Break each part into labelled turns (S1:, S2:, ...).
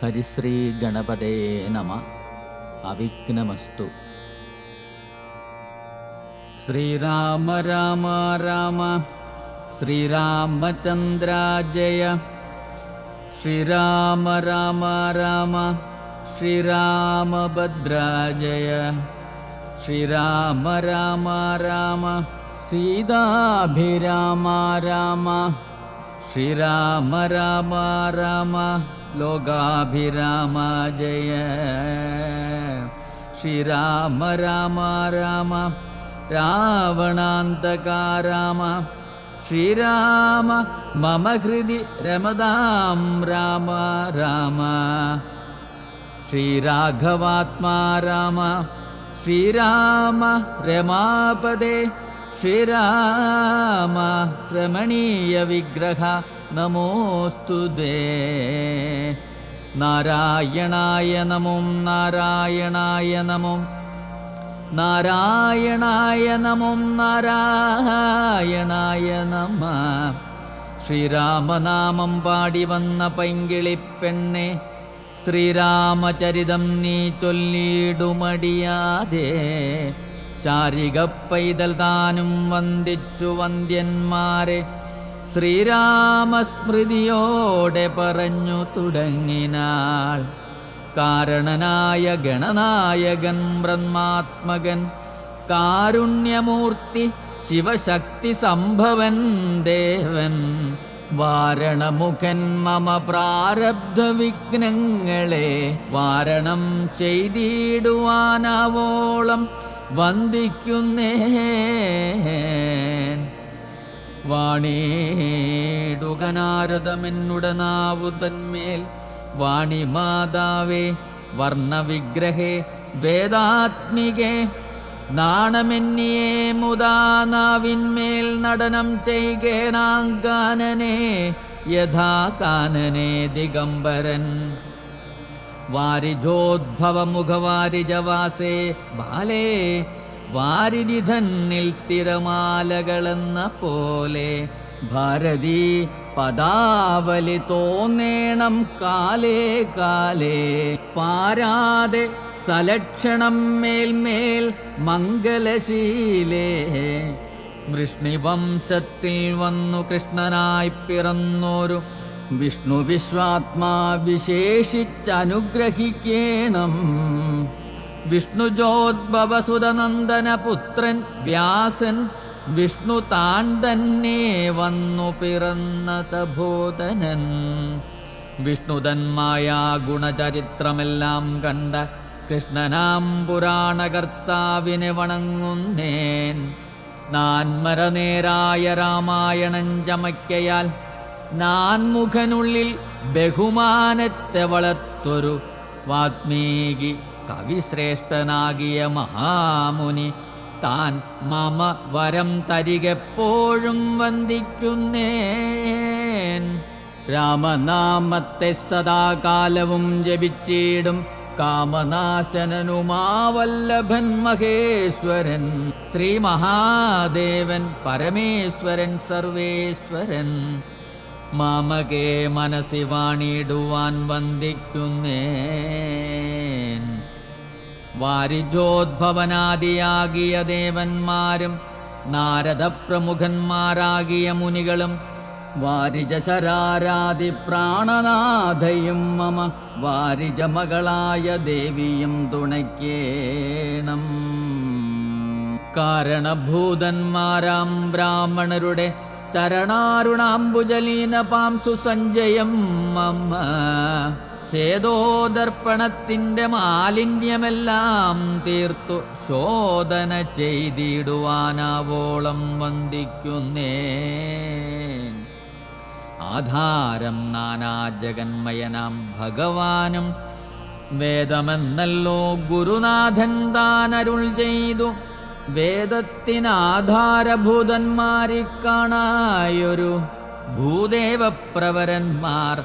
S1: ഹരിശ്രീ ഗണപതേ നമ. അവിഘ്നമസ്തു. ശ്രീരാമ രാമ രാമ ശ്രീരാമചന്ദ്ര ജയ. ശ്രീരാമ രാമ രാമ ശ്രീരാമഭദ്ര ജയ. ശ്രീരാമ രാമ രാമ സീതാഭിരാമ രാമ. ശ്രീരാമ രാമ രാമ ലോകാഭിരാമ ജയ. ശ്രീരാമ രാമ രാമ രാവണാന്തക രാമ. ശ്രീരാമ മമ ഹൃദി രമതാം രാമ രാമ. ശ്രീരാഘവാത്മാ രാമ. ശ്രീരാമ രമാപദേ. ശ്രീരാമ രമണീയ വിഗ്രഹ നമോസ്തുതേ. നാരായണായ നമോ നാരായണായ നമോ നാരായണായ നമോ നാരായണായ നമ. ശ്രീരാമനാമം പാടി വന്ന പൈങ്കിളിപ്പെണ്ണെ, ശ്രീരാമചരിതം നീ ചൊല്ലിടുമടിയാതെ. ശാരിക പൈതൽ താനും വന്ദിച്ചു വന്ദ്യന്മാരെ, ശ്രീരാമസ്മൃതിയോടെ പറഞ്ഞു തുടങ്ങിനാൾ. കാരണനായ ഗണനായകൻ ബ്രഹ്മാത്മകൻ, കാരുണ്യമൂർത്തി ശിവശക്തി സംഭവൻ ദേവൻ. വാരണമുഖൻ മമ പ്രാരബ്ധ വിഘ്നങ്ങളെ വാരണം ചെയ്തിടുവാനാവോളം വന്ദിക്കുന്നേൻ. വാണിടുകനാരദമെന്നുടനാവു തന്മേൽ, വാണിമാതാവേ വർണ്ണവിഗ്രഹേ വേദാത്മികേ. നാണമെന്നിയേ മുദാ നാവിന്മേൽ നടനം ചെയ്കേനാങ്കാനനെ യഥാ കാനനെ ദിഗംബരൻ. വാരിജോദ്ഭവമുഖവാരിജവാസേ ബാലേ, വാരിധി ധന്നിൽ തിരമാലകളെന്ന പോലെ. ഭാരതീ പദാവലി തോന്നേണം കാലേ കാലേ. പാരാതെ സലക്ഷണം മേൽമേൽ മംഗലശീലേ. വൃഷ്ണിവംശത്തിൽ വന്നു കൃഷ്ണനായി പിറന്നോരു വിഷ്ണു വിശ്വാത്മാ വിശേഷിച്ചനുഗ്രഹിക്കേണം. വിഷ്ണുജോദ്ഭവസുതനന്ദനപുത്രൻ വ്യാസൻ, വിഷ്ണു താൻ തന്നെ വന്നു പിറന്ന തപോധനൻ. വിഷ്ണുതന്മായ ഗുണചരിത്രമെല്ലാം കണ്ട കൃഷ്ണനാം പുരാണകർത്താവിനെ വണങ്ങുന്നേൻ. നാൻമരനേരായ രാമായണം ചമയ്ക്കയാൽ നാൻമുഖനുള്ളിൽ ബഹുമാനത്തെ വളർത്തൊരു വാത്മീകി കവിശ്രേഷ്ഠനാകിയ മഹാമുനി താൻ മമ വരം തരികെപ്പോഴും വന്ദിക്കുന്നേൻ. രാമനാമത്തെ സദാകാലവും ജപിച്ചിടും കാമനാശനനുമാവല്ലഭൻ മഹേശ്വരൻ. ശ്രീ മഹാദേവൻ പരമേശ്വരൻ സർവേശ്വരൻ. മാമകേ മനസ്സി വാണിടുവാൻ വന്ദിക്കുന്നേൻ. വാരിജോദ്ഭവനാദിയാകിയ ദേവന്മാരും നാരദപ്രമുഖന്മാരാകിയ മുനികളും വാരിജചരാരാദി പ്രാണനാഥയും മമ വാരിജമകളായ ദേവിയും തുണയ്ക്കേണം. കാരണഭൂതന്മാരാം ബ്രാഹ്മണരുടെ ചരണാരുണാംബുജലീന പാംസു സഞ്ജയം മമ. ചേതോദർപ്പണത്തിൻ്റെ മാലിന്യമെല്ലാം തീർത്തു ശോധന ചെയ്തിടുവാനാവോളം വന്ദിക്കുന്നേൻ. ആധാരം നാനാജഗന്മയനാം ഭഗവാനും വേദമെന്നല്ലോ ഗുരുനാഥൻ താനരുൾ ചെയ്തു. വേദത്തിനാധാരഭൂതന്മാരി കാണായൊരു ഭൂദേവപ്രവരന്മാർ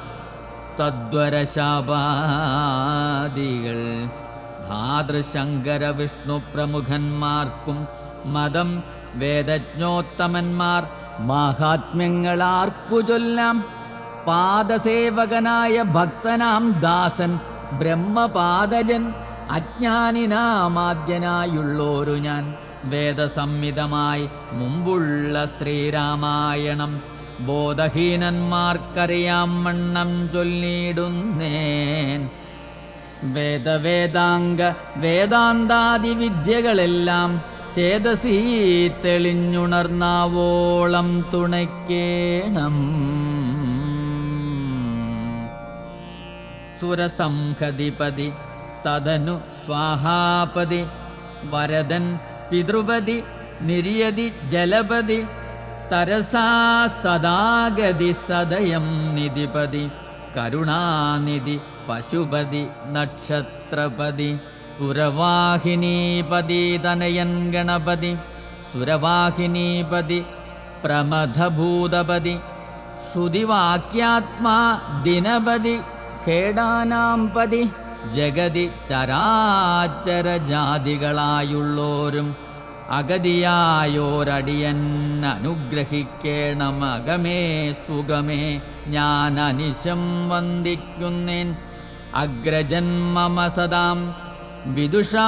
S1: തദ്വരശാപാദികൾ. ധാതൃശങ്കര വിഷ്ണു പ്രമുഖന്മാർക്കും മതം വേദജ്ഞോത്തമന്മാർ മാഹാത്മ്യങ്ങളാർക്കു ചൊല്ലാം. പാദസേവകനായ ഭക്തനാം ദാസൻ ബ്രഹ്മപാദജൻ അജ്ഞാനിനാമാദ്യനായുള്ളോരു ഞാൻ വേദസംഹിതമായി മുമ്പുള്ള ശ്രീരാമായണം ബോധഹീനന്മാർക്കറിയാം വണ്ണം ചൊല്ലിയിടുന്നേൻ. വേദാന്താദി വിദ്യകളെല്ലാം ചേതസീ തെളിഞ്ഞുണർന്നാവോളം തുണയ്ക്കേണം. സുരസംഹതിപതി തദനു സ്വാഹാപതി വരദൻ പിതൃപതി നിര്യതി ജലപതി തരസാ സദാഗതി സദയം നിധിപതി കരുണാനിധി പശുപതി നക്ഷത്രപതി സുരവാഹിനീപതി തനയൻ ഗണപതി സുരവാഹിനീപതി പ്രമഥഭൂതപതി ശ്രുതിവാക്യാത്മാ ദിനപതി ഖേടാനാം പതി ജഗതി ചരാചരജാതികളായുള്ളോരും അഗതിയായോരടിയൻ അനുഗ്രഹിക്കേണം. അകമേ സുഖമേ ഞാൻ അനിശം വന്ദിക്കുന്നേൻ. അഗ്രജന്മമ സദാം വിദുഷാമഗ്രേസരൻ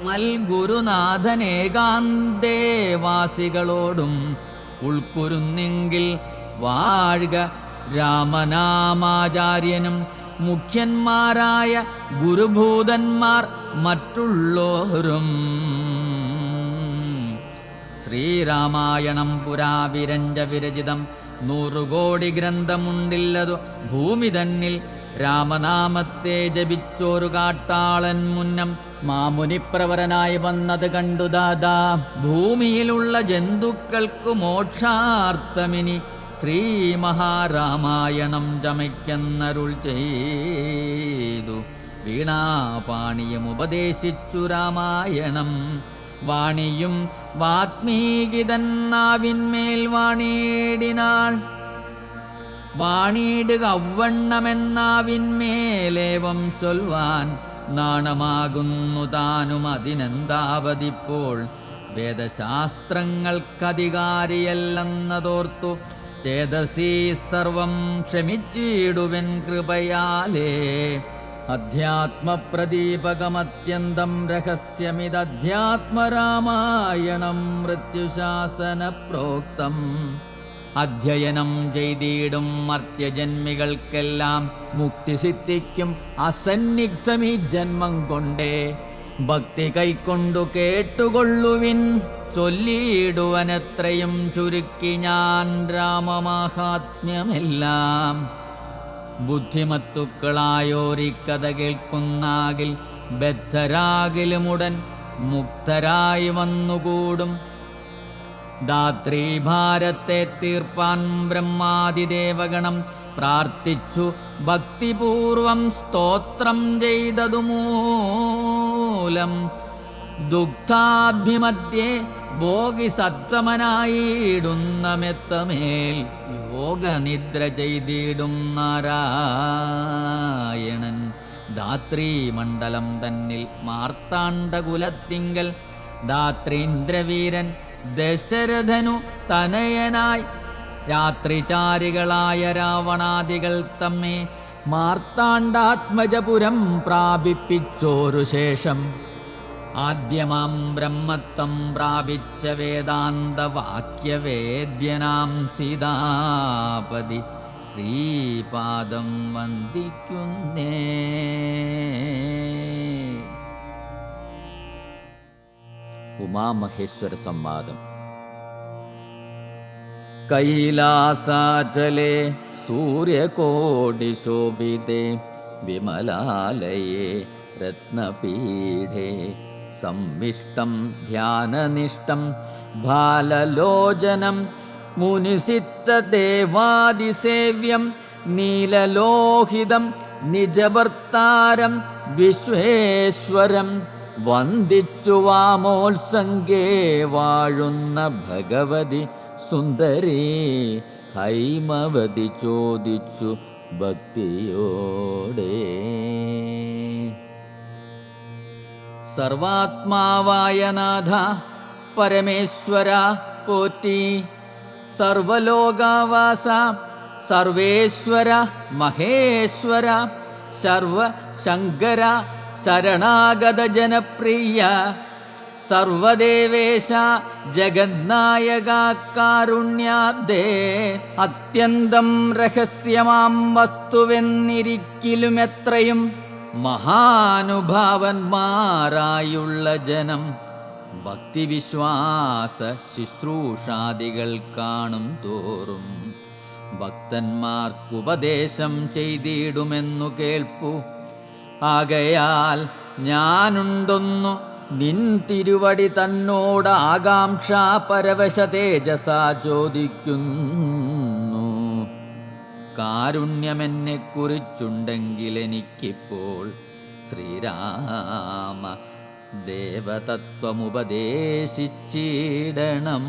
S1: മൽഗുരുനാഥനേകാന്തേവാസികളോടും ഉൾക്കുരുന്നെങ്കിൽ വാഴ്ക രാമനാമാചാര്യനും മുഖ്യന്മാരായ ഗുരുഭൂതന്മാർ മറ്റുള്ളോരും. ശ്രീരാമായണം പുരാ വിരഞ്ച വിരചിതം 100 കോടി ഗ്രന്ഥമുണ്ടില്ലതു ഭൂമി തന്നിൽ. രാമനാമത്തെ ജപിച്ചോരു കാട്ടാളൻ മുന്നം മാമുനിപ്രവരനായി വന്നത് കണ്ടു ദാദാ. ഭൂമിയിലുള്ള ജന്തുക്കൾക്കു മോക്ഷാർത്ഥമിനി ശ്രീ മഹാരാമായണം ചമയ്ക്കെന്നരുൾ ചെയ്തു. വീണാപാണിയും ഉപദേശിച്ചു രാമായണം. വാണിയും വാത്മീകിതന്നാവിന്മേൽ വാണിയിടിനാൾ. വാണിയിടുക ഔവണ്ണമെന്നാവിന്മേലേവം ചൊൽവാൻ നാണമാകുന്നു താനും അതിനെന്താവതിപ്പോൾ. വേദശാസ്ത്രങ്ങൾക്കധികാരിയല്ലെന്നതോർത്തു ചേതസീ സർവം ക്ഷമിച്ചിടുവൻ കൃപയാലേ. അധ്യാത്മപ്രദീപകമത്യന്തം രഹസ്യമിതധ്യാത്മരാമായണം മൃത്യുശാസന പ്രോക്തം. അധ്യയനം ചെയ്തിടും മർത്യജന്മികൾക്കെല്ലാം മുക്തി സിദ്ധിക്കും അസന്നിഗ്ധമീ ജന്മം കൊണ്ടേ. ഭക്തി കൈക്കൊണ്ടു കേട്ടുകൊള്ളുവിൻ ചൊല്ലിയിടുവനെത്രയും ചുരുക്കി ഞാൻ രാമമാഹാത്മ്യമെല്ലാം. ബുദ്ധിമത്തുക്കളായോരിക്കഥ കേൾക്കുന്നാകിൽ ബദ്ധരാകിലുമുടൻ മുക്തരായി വന്നുകൂടും. ധാത്രീഭാരത്തെ തീർപ്പാൻ ബ്രഹ്മാതിദേവഗണം പ്രാർത്ഥിച്ചു ഭക്തിപൂർവം സ്തോത്രം ചെയ്തതുമൂലം ദുഗ്ധാഭിമധ്യേ ഭോഗിസത്തമനായിടുന്ന മെത്തമേൽ യോഗനിദ്ര ചെയ്തിടും നാരായണൻ. ധാത്രീമണ്ഡലം തന്നിൽ മാർത്താണ്ഡകുലത്തിങ്കൽ ധാത്രീന്ദ്രവീരൻ ദശരഥനു തനയനായി രാത്രിചാരികളായ രാവണാദികൾ തമ്മെ മാർത്താണ്ഡാത്മജപുരം പ്രാപിപ്പിച്ചോരു ശേഷം ആദ്യമാം ബ്രഹ്മത്വം പ്രാപിച്ച വേദാന്തവാക്യവേദ്യനാം സീതാപതി ശ്രീപാദം വന്ദിക്കുന്നേ. ഉമാമഹേശ്വര സംവാദം. കൈലാസാചലേ സൂര്യകോടിശോഭിതേ വിമലാലയേ രത്നപീഠേ സംവിഷ്ടം ധ്യാനനിഷ്ടം ബാലലോചനം മുനിസിദ്ധദേവാദിസേവ്യം നീലലോഹിതം നിജഭർത്താരം വിശ്വേശ്വരം വന്ദിച്ചു വാമോത്സംഗേ വാഴുന്ന ഭഗവതി സുന്ദരീ ഹൈമവതി ചോദിച്ചു ഭക്തിയോടെ. സർവാത്മാവായ നാഥ പരമേശ്വര പോറ്റി. സർവലോകാവാസ സർവേശ്വര മഹേശ്വര സർവശങ്കര ശരണാഗത ജനപ്രിയ സർവദേവേശ ജഗന്നായക കാരുണ്യാബ്ദേ. അത്യന്തം രഹസ്യമാം വസ്തുവെന്നിരിക്കിലും എത്രയും മഹാനുഭാവന്മാരായുള്ള ജനം ഭക്തിവിശ്വാസ ശുശ്രൂഷാദികൾ കാണും തോറും ഭക്തന്മാർക്കുപദേശം ചെയ്തിടുമെന്നു കേൾപ്പു. ആകയാൽ ഞാനുണ്ടൊന്നു നിൻ തിരുവടി തന്നോട് ആകാംക്ഷ പരവശ തേജസ ചോദിക്കുന്നു. കാരുണ്യമെന്നെക്കുറിച്ചുണ്ടെങ്കിൽ എനിക്കിപ്പോൾ ശ്രീരാമ ദേവതത്വമുപദേശിച്ചിടണം.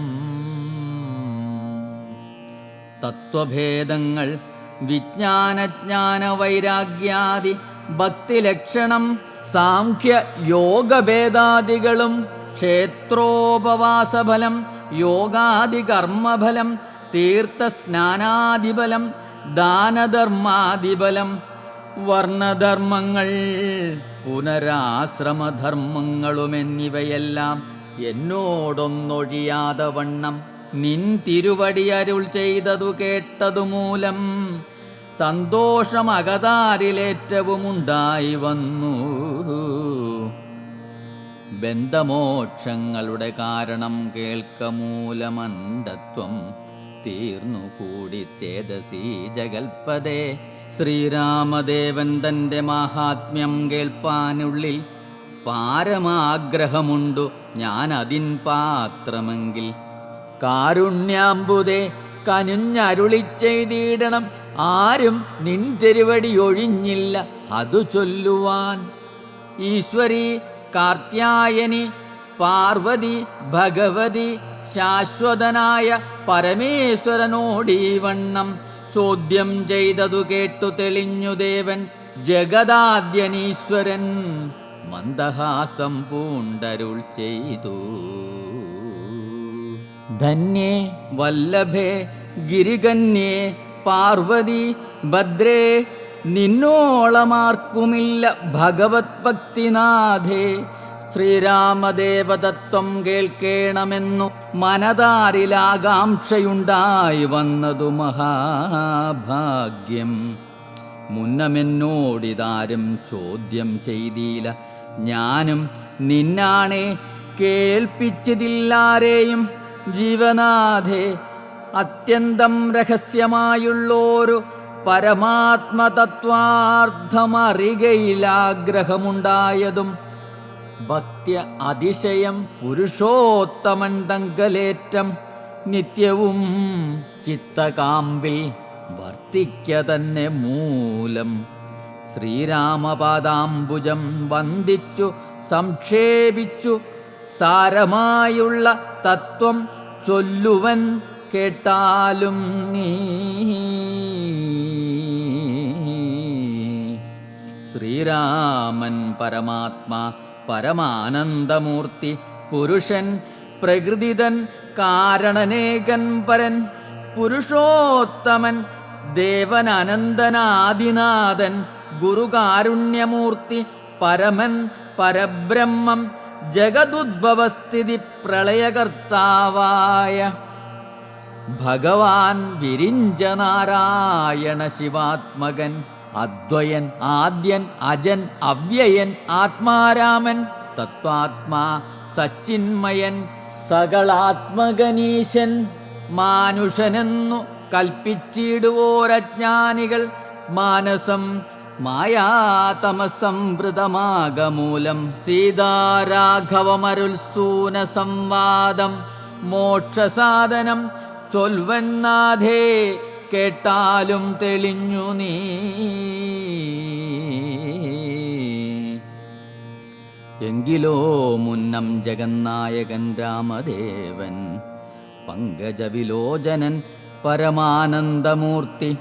S1: തത്വഭേദങ്ങൾ വിജ്ഞാനജ്ഞാന വൈരാഗ്യാദി ഭക്തിലക്ഷണം സാംഖ്യ യോഗഭേദാദികളും ക്ഷേത്രോപവാസഫലം യോഗാദികർമ്മഫലം തീർത്ഥസ്നാനാദിഫലം ദാനധർമാദിഫലം വർണ്ണധർമ്മങ്ങൾ പുനരാശ്രമധർമ്മങ്ങളുമെന്നിവയെല്ലാം എന്നോടൊന്നൊഴിയാതെ വണ്ണം നിൻ തിരുവടി അരുൾ ചെയ്തതു കേട്ടതുമൂലം സന്തോഷമകതാരിലേറ്റവുമുണ്ടായി വന്നു. ബന്ധമോക്ഷങ്ങളുടെ കാരണം കേൾക്കമൂലമന്തത്വം തീർന്നു കൂടി ചേതസി ജഗൽപദേ. ശ്രീരാമദേവൻ തൻ്റെ മാഹാത്മ്യം കേൾപ്പാനുള്ളിൽ പാരമാഗ്രഹമുണ്ടു ഞാനതിൻ പാത്രമെങ്കിൽ കാരുണ്യാംബുദേ കനുഞ്ഞരുളി ചെയ്തിടണം. ആരും നിൻ തിരുവടി ഒഴിഞ്ഞില്ല അതു ചൊല്ലുവാൻ. ഈശ്വരി കാർത്യായനി പാർവതി ഭഗവതി ശാശ്വതനായ പരമേശ്വരനോടീ വണ്ണം ചോദ്യം ചെയ്തതു കേട്ടു തെളിഞ്ഞു ദേവൻ ജഗദാദ്യനീശ്വരൻ മന്ദഹാസം പൂണ്ടരുൾ ചെയ്തു. ധന്യേ വല്ലഭേ ഗിരികന്യേ പാർവതി ഭദ്രേ നിന്നോളമാർക്കുമില്ല ഭഗവത് ഭക്തിനാഥേ. ശ്രീരാമദേവതത്വം കേൾക്കേണമെന്നു മനതാരിലാകാംക്ഷയുണ്ടായി വന്നതു മഹാഭാഗ്യം. മുന്നമെന്നോടിതാരും ചോദ്യം ചെയ്തില്ല, ഞാനും നിന്നാണേ കേൾപ്പിച്ചതില്ലാരെയും. ജീവനാഥേ, അത്യന്തം രഹസ്യമായുള്ളോരു പരമാത്മതത്വാർത്ഥമറികയിലാഗ്രഹമുണ്ടായതും ഭക്ത്യ അതിശയം പുരുഷോത്തമൻ തങ്കലേറ്റം നിത്യവും ചിത്തകാമ്പിൽ വർത്തിക്ക തന്നെ മൂലം. ശ്രീരാമപാദാംബുജം വന്ദിച്ചു സംക്ഷേപിച്ചു സാരമായുള്ള തത്വം ചൊല്ലുവൻ കേട്ടാലും നീ. ശ്രീരാമൻ പരമാത്മാ പരമാനന്ദമൂർത്തി പുരുഷൻ പ്രകൃതിതൻ കാരണനേകൻ പരൻ പുരുഷോത്തമൻ ദേവൻ അനന്തനാദിനാഥൻ ഗുരുകാരുണ്യമൂർത്തി പരമൻ പരബ്രഹ്മം ജഗദുദ്ഭവസ്ഥിതി പ്രളയകർത്താവായ ഭഗവാൻ വിരിഞ്ച നാരായണ ശിവാത്മകൻ അദ്വയൻ ആദ്യൻ അജൻ അവ്യയൻ ആത്മാരാമൻ തത്വാത്മാ സച്ചിന്മയൻ സകളാത്മകനീശൻ മാനുഷനെന്നു കൽപ്പിച്ചിടുവോരജ്ഞാനികൾ മാനസം മായാതമസംവൃതമാകമൂലം സീതാരാഘവമരുൽസൂന സംവാദം മോക്ഷസാധനം ചൊൽവന്നാഥേ കേട്ടാലും തെളിഞ്ഞു നീ. എങ്കിലോ മുന്നം ജഗന്നായകൻ രാമദേവൻ പങ്കജവിലോചനൻ പരമാനന്ദമൂർത്തി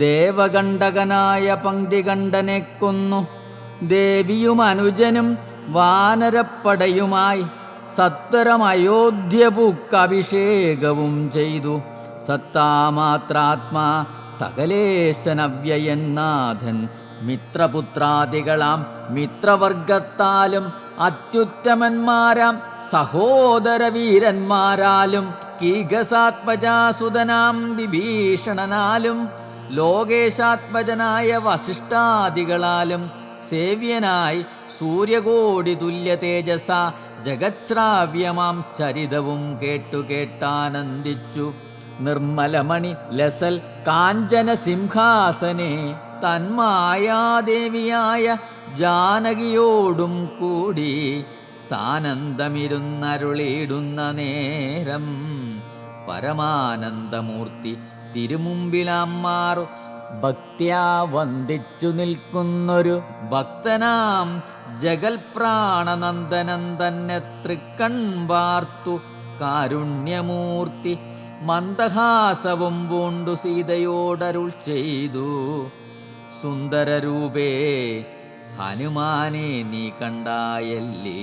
S1: ദേവകണ്ഠകനായ പങ്ക്തികണ്ഠനെ കൊന്നു. ദേവിയും അനുജനും വാനരപ്പടയുമായി സത്വരം അയോധ്യ പൂക്കഭിഷേകവും ചെയ്തു. സത്താമാത്രാത്മാ സകലേശനവ്യയന്നാഥൻ മിത്രപുത്രാദികളാം മിത്രവർഗത്താലും അത്യുത്തമന്മാരാം സഹോദരവീരന്മാരാലും കീകസാത്മജാസുതനാം വിഭീഷണനാലും ലോകേശാത്മജനായ വസിഷ്ഠാദികളാലും സേവ്യനായി സൂര്യകോടി തുല്യ തേജസ ജഗശ്രാവ്യമാം ചരിതവും കേട്ടാനന്ദിച്ചു. നിർമ്മലമണി ലസൽ കാഞ്ചന സിംഹാസനെ തന്മായാദേവിയായ ജാനകിയോടും കൂടി സാനന്ദമിരുന്നരുളിയിടുന്ന നേരം പരമാനന്ദമൂർത്തി തിരുമുമ്പിലമ്മാറു ഭക്ത്യാ വന്ദിച്ചു നിൽക്കുന്നൊരു ഭക്തനാം ജഗൽപ്രാണനന്ദനൻ തന്നെ തൃക്കൺ വാർത്തു കാരുണ്യമൂർത്തി മന്ദഹാസവും പൂണ്ടു സീതയോടരുൾ ചെയ്തു. സുന്ദരരൂപേ ഹനുമാനെ നീ കണ്ടായല്ലേ,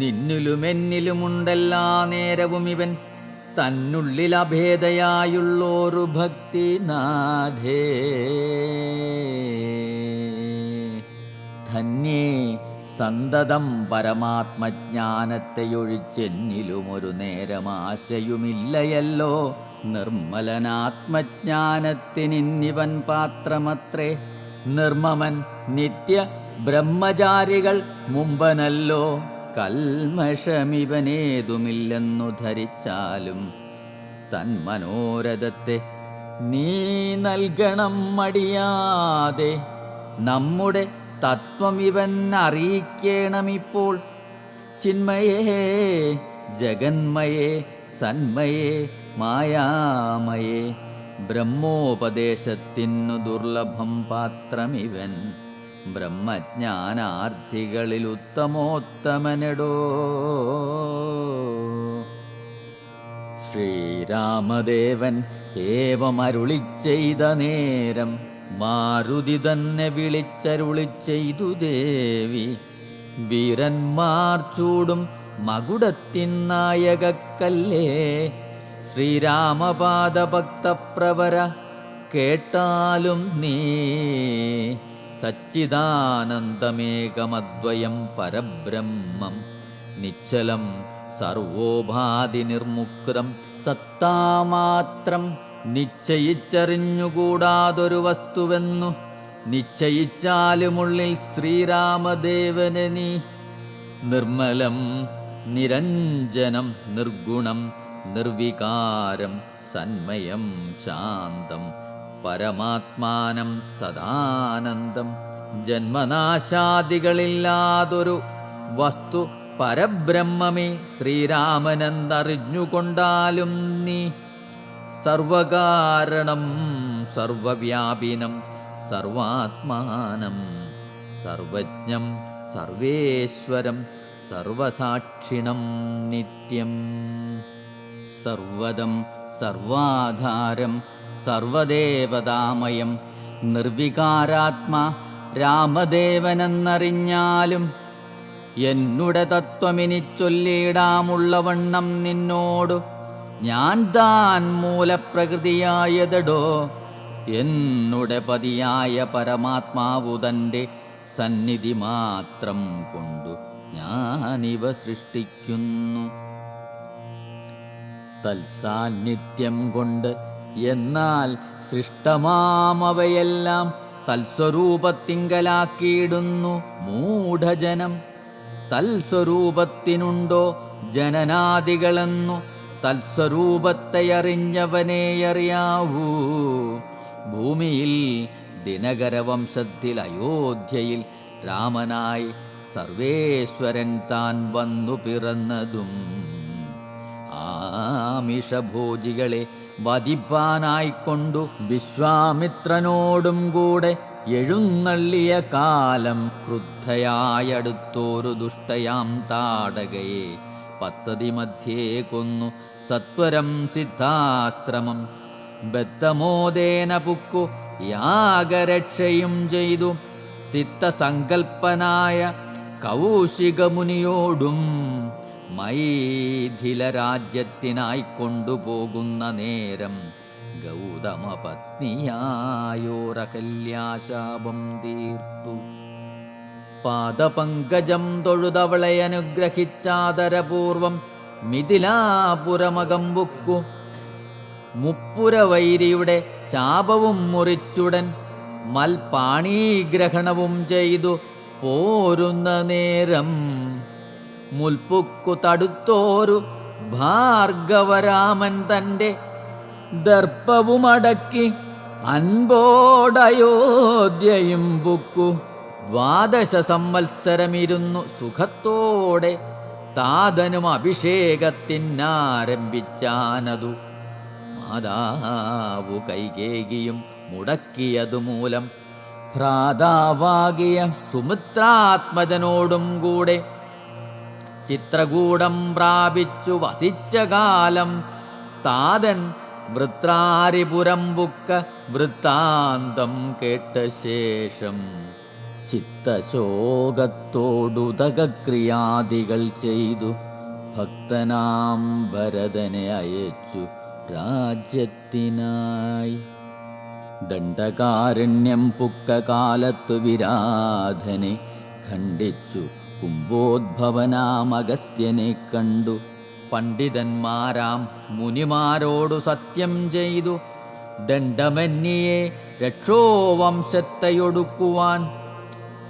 S1: നിന്നിലുമെന്നിലുമുണ്ടെല്ലാ നേരവും ഇവൻ തന്നുള്ളിലഭേദയായുള്ളോരു ഭക്തിനാഥേ. ധന്യേ സന്തതം പരമാത്മജ്ഞാനത്തെയൊഴിച്ചെന്നിലുമൊരു നേരമാശയുമില്ലയല്ലോ. നിർമ്മലനാത്മജ്ഞാനത്തിനിന്നിവൻ പാത്രമത്രേ. നിർമ്മമൻ നിത്യ ബ്രഹ്മചാരികൾ മുമ്പനല്ലോ. കൽമഷമിവനേതുമില്ലെന്നു ധരിച്ചാലും തന്മനോരഥത്തെ നീ നൽകണം മടിയാതെ. നമ്മുടെ തത്വം ഇവൻ അറിയിക്കണമിപ്പോൾ. ചിന്മയേ ജഗന്മയേ സന്മയേ മായാമയേ ബ്രഹ്മോപദേശത്തിനു ദുർലഭം പാത്രമിവൻ. ബ്രഹ്മജ്ഞാനാർത്ഥികളിൽ ഉത്തമോത്തമനെടോ. ശ്രീരാമദേവൻ ഏവമരുളി ചെയ്ത നേരം മാരുതി തന്നെ വിളിച്ചരുളി ചെയ്തു ദേവി. വീരന്മാർ ചൂടും മകുടത്തിൻ നായകക്കല്ലേ ശ്രീരാമപാദഭക്തപ്രവര കേട്ടാലും നീ. സച്ചിദാനന്ദമേകമദ്വയം പരബ്രഹ്മം നിശ്ചലം സർവോപാധി നിർമുക്തം സത്താമാത്രം നിശ്ചയിച്ചറിഞ്ഞുകൂടാതൊരു വസ്തുവെന്നു നിശ്ചയിച്ചാലുമുള്ളിൽ ശ്രീരാമദേവനെ നീ. നിർമ്മലം നിരഞ്ജനം നിർഗുണം നിർവികാരം സന്മയം ശാന്തം പരമാത്മാനം സദാനന്ദം ജന്മനാശാദികളില്ലാതൊരു വസ്തു പരബ്രഹ്മമേ ശ്രീരാമനെന്നറിഞ്ഞുകൊണ്ടാലും നീ. സർവകാരണം സർവവ്യാപിനം സർവാത്മാനം സർവജ്ഞം സർവേശ്വരം സർവസാക്ഷിണം നിത്യം. സർവദം സർവാധാരം സർവദേവതാമയം നിർവികാരാത്മാ രാമദേവനെന്നറിഞ്ഞാലും എന്നുടെ തത്വമിനി ചൊല്ലിടാമുള്ളവണ്ണം നിന്നോടു ഞാൻ താൻ മൂലപ്രകൃതിയായതടോ. എന്നുടെ പതിയായ പരമാത്മാവു തൻ്റെ സന്നിധി മാത്രം കൊണ്ടു ഞാനിവ സൃഷ്ടിക്കുന്നു. തൽസാന്നിധ്യം കൊണ്ട് എന്നാൽ സൃഷ്ടമാമവയെല്ലാം തൽസ്വരൂപത്തിങ്കലാക്കിയിടുന്നു മൂഢജനം. തൽസ്വരൂപത്തിനുണ്ടോ ജനനാദികളെന്നു തൽസ്വരൂപത്തെ അറിഞ്ഞവനെ അറിയാവൂ. ഭൂമിയിൽ ദിനകരവംശത്തിൽ അയോധ്യയിൽ രാമനായി സർവേശ്വരൻ താൻ വന്നു പിറന്നതും ആമിഷഭോജികളെ വധിപ്പാനായിക്കൊണ്ടു വിശ്വാമിത്രനോടും കൂടെ എഴുന്നള്ളിയ കാലം ക്രുദ്ധയായടുത്തോരു ദുഷ്ടയാം താടകയെ പദ്ധതി മധ്യേ കൊന്നു സത്വരം സിദ്ധാശ്രമം. ബദ്ധമോദേന പുക്കു യാഗരക്ഷയും ചെയ്തു സിദ്ധസങ്കൽപ്പനായ കൗശികമുനിയോടും മൈഥില രാജ്യത്തിനായി കൊണ്ടുപോകുന്ന നേരം ഗൗതമപത്നിയായോരകല്യാശാപം തീർത്തു. പാദപങ്കജം തൊഴുതവളെ അനുഗ്രഹിച്ചാദരപൂർവം മിഥിലാപുരമകമ്പുക്കു. മുപ്പുരവൈരിയുടെ ചാപവും മുറിച്ചുടൻ മൽപാണീഗ്രഹണവും ചെയ്തു പോരുന്ന നേരം മുൽപ്പുക്കു തടുത്തോരു ഭാർഗവരാമൻ തൻ്റെ ദർപ്പവുമടക്കി അൻപോടയോധ്യയും പുക്കു. 12 സംവത്സരമിരുന്നു സുഖത്തോടെ താതനും അഭിഷേകത്തിനാരംഭിച്ചാനതു. മാതാവു കൈകേകിയും മുടക്കിയതു മൂലം ഭ്രാതാവാകിയ സുമിത്രാത്മജനോടും കൂടെ ചിത്രകൂടം പ്രാപിച്ചു വസിച്ച കാലം താതൻ വൃത്രാരിപുരം പുക്ക വൃത്താന്തം കേട്ട ശേഷം ചിത്തശോകത്തോടുദകക്രിയാദികൾ ചെയ്തു ഭക്തനാം ഭരതനെ അയച്ചു രാജ്യത്തിനായി. ദണ്ഡകാരണ്യം പുക്ക കാലത്തു വിരാധനെ ഖണ്ഡിച്ചു കുംഭോദ്ഭവനാം അഗസ്ത്യനെ കണ്ടു. പണ്ഡിതന്മാരാം മുനിമാരോടു സത്യം ചെയ്തു ദണ്ഡമന്യെ രക്ഷോവംശത്തെയൊടുക്കുവാൻ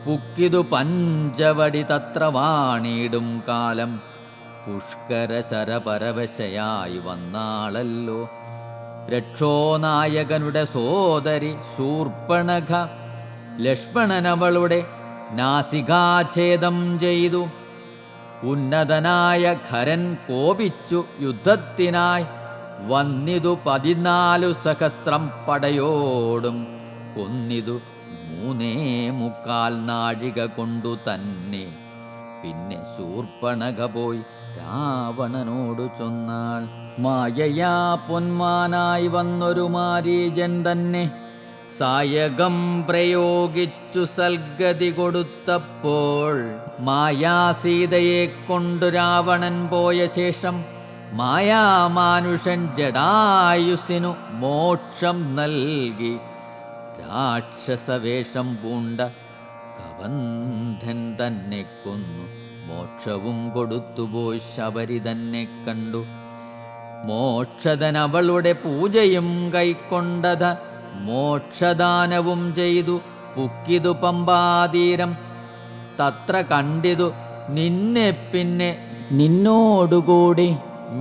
S1: പുക്കിതു പഞ്ചവടി തത്ര വാണിടും കാലം. പുഷ്കരശരപരവശയായി വന്നാളല്ലോ രക്ഷോനായകനുടെ സോദരി ശൂർപ്പണഖ. ലക്ഷ്മണനവളുടെ നാസികാഛേദം ചെയ്തു. ഉന്നതനായ ഖരൻ കോപിച്ചു യുദ്ധത്തിനായി വന്നിതു 14 സഹസ്രം പടയോടും. കൊന്നിതു 3.25 നാഴിക കൊണ്ടു തന്നെ. പിന്നെ ശൂർപ്പണഖ പോയി രാവണനോടു ചൊന്നാൾ. മായയാ പൊന്മാനായി വന്നൊരു മാരീജൻ തന്നെ സായകം പ്രയോഗിച്ചു സൽഗതി കൊടുത്തപ്പോൾ മായാസീതയെ കൊണ്ടു രാവണൻ പോയ ശേഷം മായാമാനുഷൻ ജടായുസിനു മോക്ഷം നൽകി രാക്ഷസവേഷം പൂണ്ട കബന്ധൻ തന്നെ കൊന്നു മോക്ഷവും കൊടുത്തുപോയി ശബരി തന്നെ കണ്ടു. മോക്ഷദൻ അവളുടെ പൂജയും കൈക്കൊണ്ടത മോക്ഷദാനവും ചെയ്തു പുക്കിതു പമ്പാതീരം. തത്ര കണ്ടിതു നിന്നെ പിന്നെ നിന്നോടുകൂടി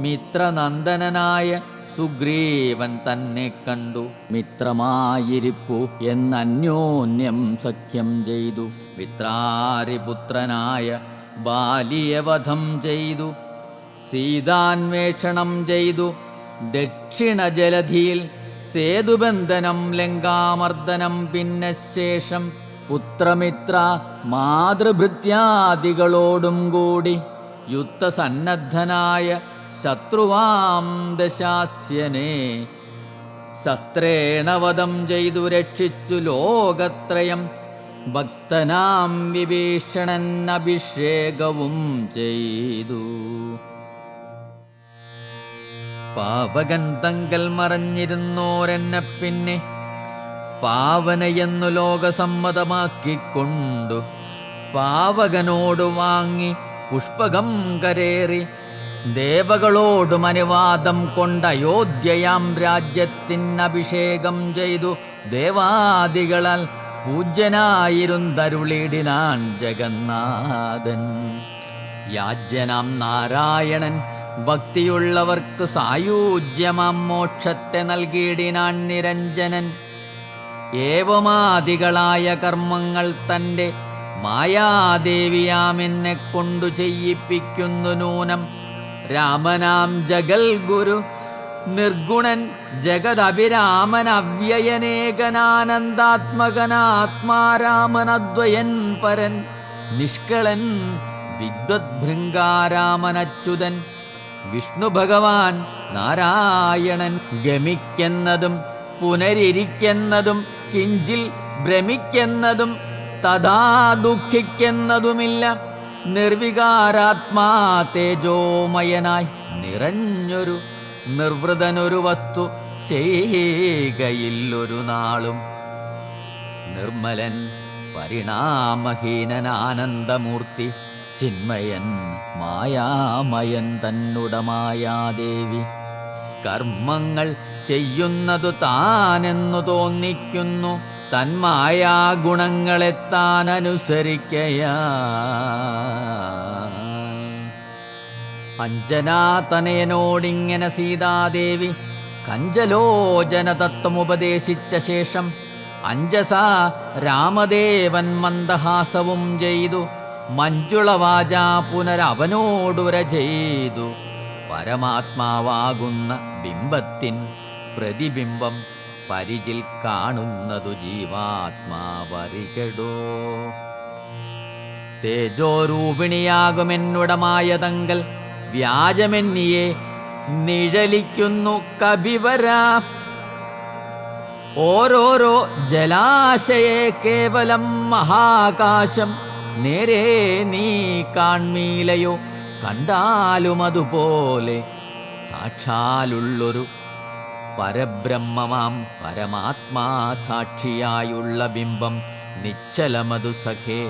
S1: മിത്രനന്ദനായ സുഗ്രീവൻ തന്നെ കണ്ടു. മിത്രമായിരിപ്പു എന്നന്യോന്യം സഖ്യം ചെയ്തു. മിത്രാരിപുത്രനായ ബാലിയെ വധം ചെയ്തു. സീതാന്വേഷണം ചെയ്തു. ദക്ഷിണ ജലധിയിൽ സേതുബന്ധനം ലങ്കാമർദ്ദനം. പിന്നെ ശേഷം പുത്രമിത്ര മാതൃഭൃത്യാദികളോടും കൂടി യുദ്ധസന്നദ്ധനായ ശത്രുവാം ദശാസ്യനെ ശസ്ത്രേണ വധം ചെയ്തു രക്ഷിച്ചു ലോകത്രയം. ഭക്തനാം വിഭീഷണൻ അഭിഷേകവും ചെയ്തു. പാപഗന്ധങ്കൽ മറഞ്ഞിരുന്നോരെന്നെ പിന്നെ പാവനയെന്നു ലോകസമ്മതമാക്കിക്കൊണ്ടു പാവകനോടു വാങ്ങി പുഷ്പകം കരേറി ദേവകളോടും അനുവാദം കൊണ്ട് അയോധ്യയാം രാജ്യത്തിനഭിഷേകം ചെയ്തു. ദേവാദികളാൽ പൂജ്യനായിരുന്നരുളിടിനാൻ ജഗന്നാഥൻ. യാജ്യനാം നാരായണൻ ഭക്തിയുള്ളവർക്ക് സായൂജ്യമാം മോക്ഷത്തെ നൽകിയിടിനാൻ നിരഞ്ജനൻ. ഏവമാദികളായ കർമ്മങ്ങൾ തൻ്റെ മായാദേവിയാമെന്നെ കൊണ്ടു ചെയ്യിപ്പിക്കുന്നു നൂനം. രാമനാം ജഗൽ ഗുരു നിർഗുണൻ ജഗദഭിരാമൻ അവ്യയനേകനാനന്ദാത്മകനാത്മാരാമനദ്വയൻ പരൻ നിഷ്കളൻ വിദ്വദ്ഭൃംഗാരാമനച്യുതൻ. വിഷ്ണു ഭഗവാൻ നാരായണൻ ഗമിക്കുന്നതും പുനരിരിക്കുന്നതും കിഞ്ചിൽ ഭ്രമിക്കുന്നതും തഥാ ദുഃഖിക്കുന്നതുമില്ല. നിർവികാരാത്മാ തേജോമയനായി നിറഞ്ഞൊരു നിർവൃതനൊരു വസ്തു ചെയ്യുകയില്ലൊരു നാളും. നിർമ്മലൻ പരിണാമഹീനനാനന്ദമൂർത്തി ചിന്മയൻ മായാമയൻ തന്നുടമായാദേവി. കർമ്മങ്ങൾ ചെയ്യുന്നതു താനെന്നു തോന്നിക്കുന്നു, തന്മായാ ഗുണങ്ങളെ താൻ അനുസരിക്കയാ. അഞ്ജനാതനയനോടിങ്ങനെ സീതാദേവി കഞ്ചലോചന തത്വമുപദേശിച്ച ശേഷം അഞ്ജസാ രാമദേവൻ മന്ദഹാസവും ചെയ്തു മഞ്ജുളവാച പുനരവനോടുര ചെയ്തു. പരമാത്മാവാകുന്ന ബിംബത്തിൻ പ്രതിബിംബം പരിചിൽ കാണുന്നതു ജീവാത്മാവറികടോ. തേജോരൂപിണിയാകുമെന്നുടമായതങ്കൽ വ്യാജമെന്നിയെ നിഴലിക്കുന്നു കപിവര. ഓരോരോ ജലാശയെ കേവലം മഹാകാശം നേരെ നീ കാൺമീലയോ. കണ്ടാലും അതുപോലെ സാക്ഷാലുള്ളൊരു പരബ്രഹ്മമാം പരമാത്മാ സാക്ഷിയായുള്ള ബിംബം നിശ്ചലമതു സഖേ.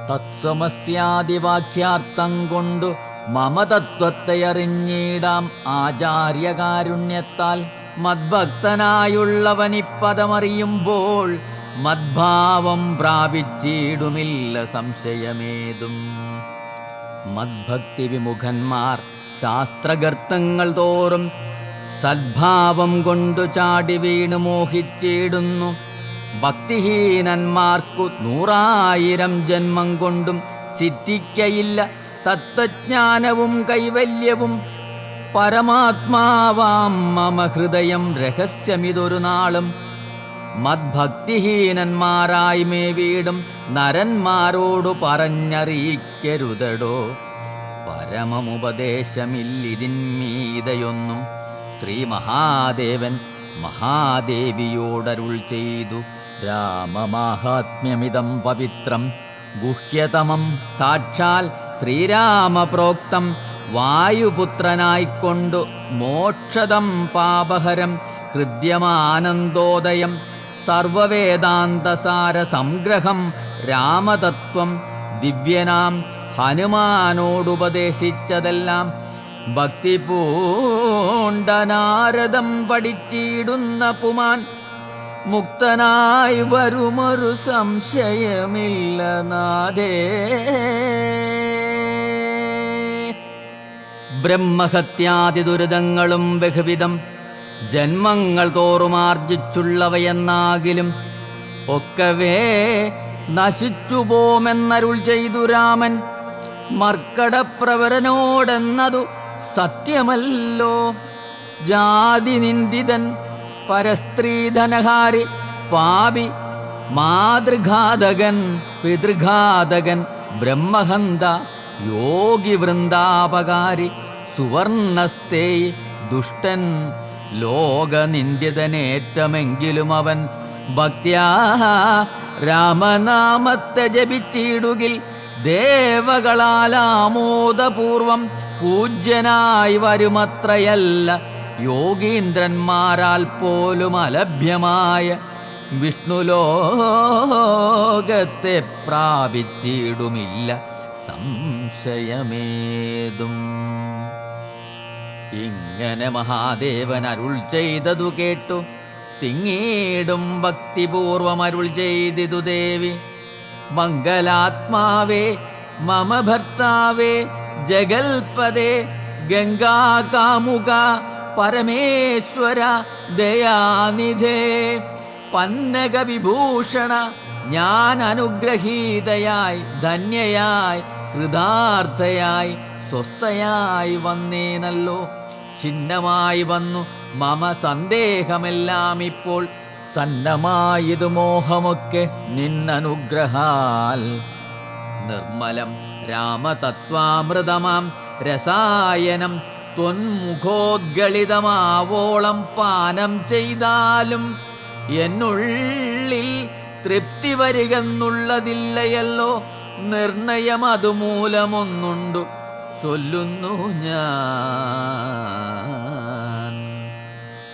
S1: തത്വമസ്യാദിവാക്യാർത്ഥം കൊണ്ടു മമ തത്വത്തെ അറിഞ്ഞിടാം ആചാര്യകാരുണ്യത്താൽ. മദ്ഭക്തനായുള്ളവനിപ്പദമറിയുമ്പോൾ മദ്ഭാവം പ്രാപിച്ചിടുമില്ല സംശയമേതും. മദ്ഭക്തി വിമുഖന്മാർ ശാസ്ത്രഗർത്തങ്ങൾ തോറും സദ്ഭാവം കൊണ്ടു ചാടി വീണു മോഹിച്ചിടുന്നു. ഭക്തിഹീനന്മാർക്കു 100,000 ജന്മം കൊണ്ടും സിദ്ധിക്കയില്ല തത്വജ്ഞാനവും കൈവല്യവും. പരമാത്മാവാം മമ ഹൃദയം രഹസ്യമിതൊരു നാളും മദ്ഭക്തിഹീനന്മാരായി മേ വീടും നരന്മാരോടു പറഞ്ഞറിയിക്കരുതടോ. പരമമുപദേശമില്ലിതിന്മീതയൊന്നും ശ്രീ മഹാദേവൻ മഹാദേവിയോടരുൾ ചെയ്തു. രാമമാഹാത്മ്യമിതം പവിത്രം ഗുഹ്യതമം സാക്ഷാൽ ശ്രീരാമപ്രോക്തം. വായുപുത്രനായിക്കൊണ്ടു മോക്ഷദം പാപഹരം ഹൃദ്യമാനന്ദോദയം. സർവവേദാന്തസാര സംഗ്രഹം രാമതത്വം ദിവ്യനാം ഹനുമാനോടുപദേശിച്ചതെല്ലാം ഭക്തി പൂണ്ടനാരദം പഠിച്ചിടുന്ന പുമാൻ. മുക്തനായി വരുമൊരു സംശയമില്ല നാഥേ. ബ്രഹ്മഹത്യാദി ദുരിതങ്ങളും ബഹുവിധം ജന്മങ്ങൾ തോറുമാർജിച്ചുള്ളവയെന്നാകിലും ഒക്കവേ നശിച്ചുപോമെന്നരുൾ ചെയ്തു രാമൻ. മർക്കടപ്രവരനോടെന്നതു സത്യമല്ലോ. ജാതി നിന്ദിതൻ പരസ്ത്രീധനഹാരി പാപി മാതൃഘാതകൻ പിതൃഘാതകൻ ബ്രഹ്മഹന്ത യോഗി വൃന്ദാപകാരി സുവർണസ്തേ ദുഷ്ടൻ ലോകനിന്ദിതനേറ്റമെങ്കിലും അവൻ ഭക്ത്യാ രാമനാമത്തെ ജപിച്ചിടുകിൽ ദേവകളാലാമോദപൂർവം പൂജ്യനായി വരുമത്രയല്ല യോഗീന്ദ്രന്മാരാൽ പോലും അലഭ്യമായ വിഷ്ണുലോകത്തെ പ്രാപിച്ചിടുമില്ല സംശയമേതും. ഇങ്ങനെ മഹാദേവൻ അരുൾ ചെയ്തതു കേട്ടു തിങ്ങീടും ഭക്തിപൂർവം അരുൾ ചെയ്തിതു ദേവി. മംഗലാത്മാവേ മമ ഭർത്താവേ ജഗൽപദേ ഗംഗാകാമുക പരമേശ്വര ദയാനിധേ പന്നകവിഭൂഷണ. ഞാൻ അനുഗ്രഹീതയായി ധന്യയായി കൃതാർത്ഥയായി സ്വസ്ഥയായി വന്നേനല്ലോ. ഛിന്നമായി വന്നു മമ സന്ദേഹമെല്ലാം ഇപ്പോൾ സന്നമായിതു മോഹമൊക്കെ നിന്നനുഗ്രഹാൽ. നിർമ്മലം രാമതത്വാമൃതമാം രസായനം ത്വന്മുഖോദ്ഗളിതമാവോളം പാനം ചെയ്താലും എന്നുള്ളിൽ തൃപ്തി വരികെന്നുള്ളതില്ലയല്ലോ. നിർണയം അതുമൂലമൊന്നുണ്ടു ചൊല്ലുന്നു ഞാൻ.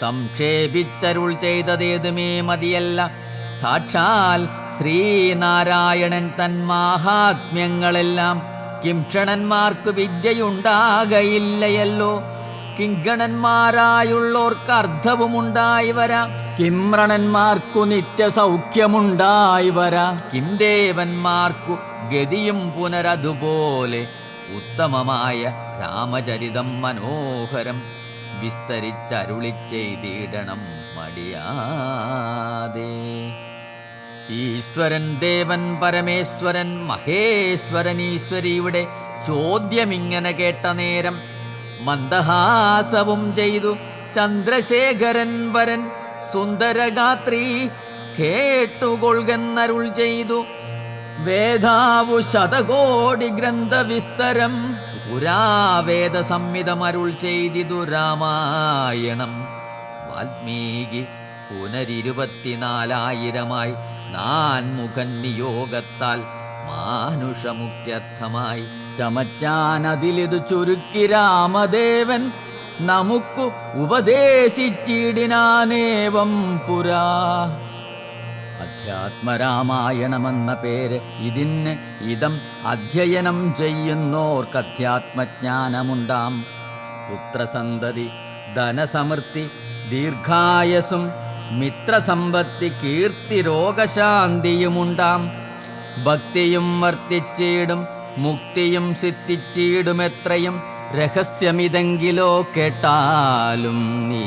S1: സംക്ഷേപിച്ചരുൾ ചെയ്തതേതുമേ മതിയല്ല. സാക്ഷാൽ ശ്രീനാരായണൻ തൻ മാഹാത്മ്യങ്ങളെല്ലാം കിംക്ഷണന്മാർക്കു വിദ്യയുണ്ടാകയില്ലയല്ലോ. കിങ്കണന്മാരായുള്ളോർക്ക് അർത്ഥവുമുണ്ടായി വരാം, കിമ്രണന്മാർക്കു നിത്യസൗഖ്യമുണ്ടായി വരാം, കിംദേവന്മാർക്കു ഗതിയും പുനരതുപോലെ. ഉത്തമമായ രാമചരിതം മനോഹരം വിസ്തരിച്ചരുളി ചെയ്തിടണം മടിയാതെ. ഈശ്വരൻ ദേവൻ പരമേശ്വരൻ മഹേശ്വരൻ ഈശ്വരിയുടെ ചോദ്യമിങ്ങനെ കേട്ട നേരം മന്ദഹാസവും ചെയ്തു ചന്ദ്രശേഖരൻ വരൻ സുന്ദരഗാത്രി കേട്ടുകൊള്ളുന്നരുൾ ചെയ്തു. വേദാവു ശതകോടി ഗ്രന്ഥവിസ്തരം പുരാവേദ സംഹിതമരുൾ ചെയ്തിതു രാമായണം. വാൽമീകി പുനരിരുപത്തിനാലായിരമായി നാൻമുഖൻ നിയോഗത്താൽ മാനുഷമുക്ത്യർത്ഥമായി ചമച്ചാനതിലിതു ചുരുക്കി രാമദേവൻ നമുക്കു ഉപദേശിച്ചിടിനാനേവം പുരാ. അധ്യാത്മരാമായണമെന്ന പേര് ഇതിന് ഇതം അധ്യയനം ചെയ്യുന്നോർക്ക് അധ്യാത്മജ്ഞാനമുണ്ടാം. പുത്രസന്തതി ധനസമൃദ്ധി ദീർഘായസും മിത്രസമ്പത്തി കീർത്തി രോഗശാന്തിയുമുണ്ടാം. ഭക്തിയും വർത്തിച്ചിടും മുക്തിയും സിദ്ധിച്ചിടും എത്രയും രഹസ്യമിതെങ്കിലോ കേട്ടാലും നീ.